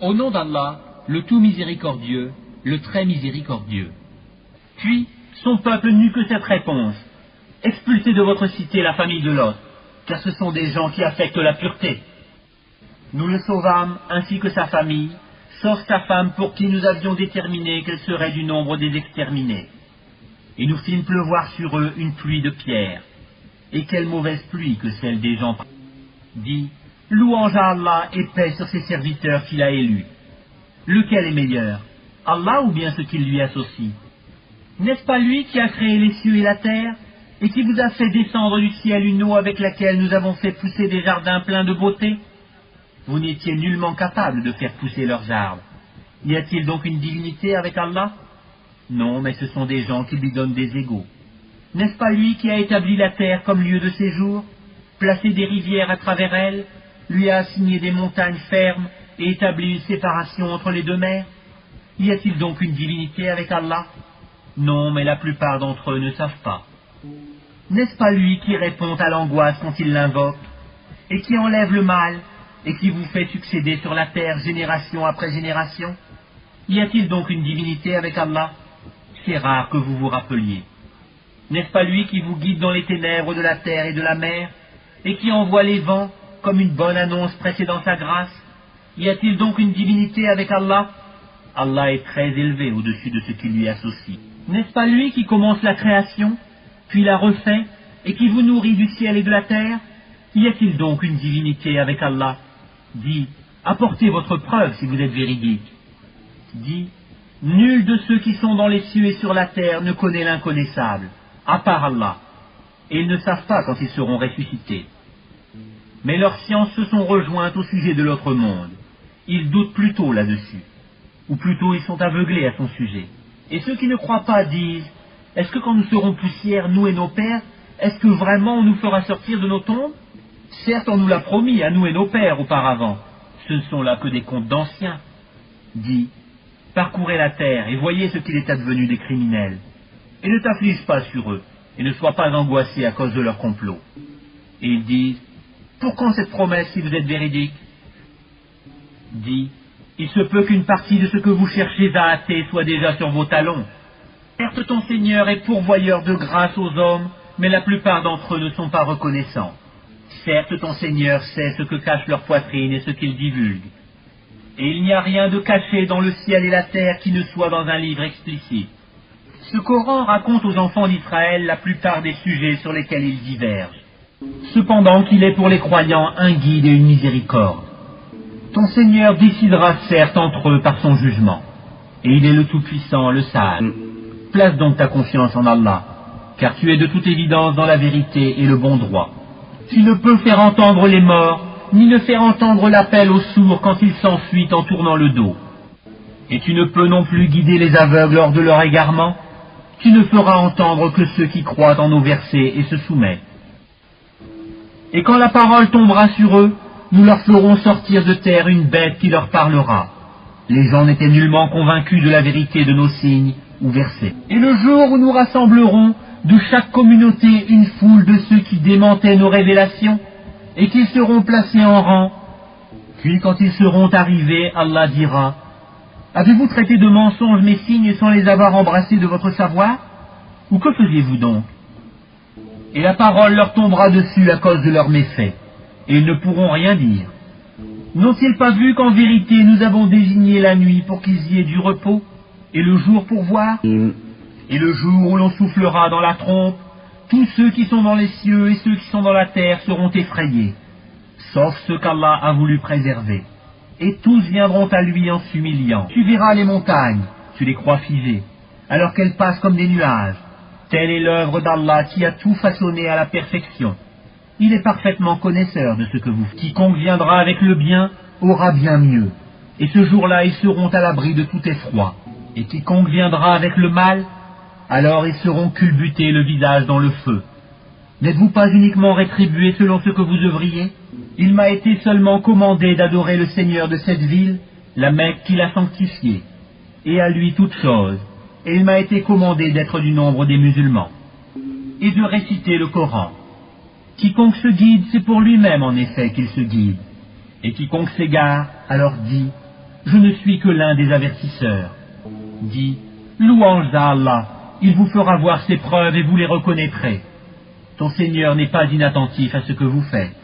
Au nom d'Allah, le tout miséricordieux, le très miséricordieux. Puis, son peuple n'eut que cette réponse. Expulsez de votre cité la famille de Lot, car ce sont des gens qui affectent la pureté. Nous le sauvâmes, ainsi que sa famille, sauf sa femme pour qui nous avions déterminé qu'elle serait du nombre des exterminés. Et nous fîmes pleuvoir sur eux une pluie de pierres. Et quelle mauvaise pluie que celle des gens. Dit, louange à Allah et paix sur ses serviteurs qu'il a élus. Lequel est meilleur, Allah ou bien ce qu'il lui associe? N'est-ce pas lui qui a créé les cieux et la terre, et qui vous a fait descendre du ciel une eau avec laquelle nous avons fait pousser des jardins pleins de beauté? Vous n'étiez nullement capable de faire pousser leurs arbres. Y a-t-il donc une divinité avec Allah? Non, mais ce sont des gens qui lui donnent des égaux. N'est-ce pas lui qui a établi la terre comme lieu de séjour, placé des rivières à travers elle, lui a assigné des montagnes fermes et établi une séparation entre les deux mers? Y a-t-il donc une divinité avec Allah? Non, mais la plupart d'entre eux ne savent pas. N'est-ce pas lui qui répond à l'angoisse quand il l'invoque, et qui enlève le mal, et qui vous fait succéder sur la terre génération après génération? Y a-t-il donc une divinité avec Allah? C'est rare que vous vous rappeliez. N'est-ce pas lui qui vous guide dans les ténèbres de la terre et de la mer, et qui envoie les vents comme une bonne annonce précédant sa grâce? Y a-t-il donc une divinité avec Allah? Allah est très élevé au-dessus de ce qui lui associe. N'est-ce pas lui qui commence la création, puis la refait, et qui vous nourrit du ciel et de la terre? Y a-t-il donc une divinité avec Allah? Dit, apportez votre preuve si vous êtes véridique. Dit, nul de ceux qui sont dans les cieux et sur la terre ne connaît l'inconnaissable, à part Allah, et ils ne savent pas quand ils seront ressuscités. Mais leurs sciences se sont rejointes au sujet de l'autre monde. Ils doutent plutôt là-dessus, ou plutôt ils sont aveuglés à son sujet. Et ceux qui ne croient pas disent, est-ce que quand nous serons poussière, nous et nos pères, est-ce que vraiment on nous fera sortir de nos tombes? Certes, on nous l'a promis à nous et nos pères auparavant. Ce ne sont là que des contes d'anciens. Dit, parcourez la terre et voyez ce qu'il est advenu des criminels. Et ne t'afflige pas sur eux, et ne sois pas angoissé à cause de leur complot. Et ils disent, pour quand cette promesse si vous êtes véridique? Dit, il se peut qu'une partie de ce que vous cherchez à hâter soit déjà sur vos talons. Certes, ton Seigneur est pourvoyeur de grâce aux hommes, mais la plupart d'entre eux ne sont pas reconnaissants. Certes, ton Seigneur sait ce que cache leur poitrine et ce qu'ils divulguent. Et il n'y a rien de caché dans le ciel et la terre qui ne soit dans un livre explicite. Ce Coran raconte aux enfants d'Israël la plupart des sujets sur lesquels ils divergent. Cependant qu'il est pour les croyants un guide et une miséricorde. Ton Seigneur décidera certes entre eux par son jugement, et il est le Tout-Puissant, le Sage. Place donc ta confiance en Allah, car tu es de toute évidence dans la vérité et le bon droit. Tu ne peux faire entendre les morts, ni ne faire entendre l'appel aux sourds quand ils s'enfuient en tournant le dos. Et tu ne peux non plus guider les aveugles hors de leur égarement. Tu ne feras entendre que ceux qui croient en nos versets et se soumettent. Et quand la parole tombera sur eux, nous leur ferons sortir de terre une bête qui leur parlera. Les gens n'étaient nullement convaincus de la vérité de nos signes ou versets. Et le jour où nous rassemblerons de chaque communauté une foule de ceux qui démentaient nos révélations, et qu'ils seront placés en rang, puis quand ils seront arrivés, Allah dira, avez-vous traité de mensonges mes signes sans les avoir embrassés de votre savoir? Ou que faisiez-vous donc? Et la parole leur tombera dessus à cause de leurs méfaits, et ils ne pourront rien dire. N'ont-ils pas vu qu'en vérité nous avons désigné la nuit pour qu'ils y aient du repos, et le jour pour voir? Et le jour où l'on soufflera dans la trompe, tous ceux qui sont dans les cieux et ceux qui sont dans la terre seront effrayés, sauf ceux qu'Allah a voulu préserver. Et tous viendront à lui en s'humiliant. Tu verras les montagnes, tu les crois figées, alors qu'elles passent comme des nuages. Telle est l'œuvre d'Allah qui a tout façonné à la perfection. Il est parfaitement connaisseur de ce que vous faites. Quiconque viendra avec le bien aura bien mieux. Et ce jour-là, ils seront à l'abri de tout effroi. Et quiconque viendra avec le mal, alors ils seront culbutés le visage dans le feu. N'êtes-vous pas uniquement rétribués selon ce que vous œuvriez? Il m'a été seulement commandé d'adorer le Seigneur de cette ville, la Mecque qui l'a sanctifié, et à lui toute chose, et il m'a été commandé d'être du nombre des musulmans, et de réciter le Coran. Quiconque se guide, c'est pour lui-même en effet qu'il se guide, et quiconque s'égare, alors dit, je ne suis que l'un des avertisseurs. Dis, louange à Allah, il vous fera voir ses preuves et vous les reconnaîtrez. Ton Seigneur n'est pas inattentif à ce que vous faites.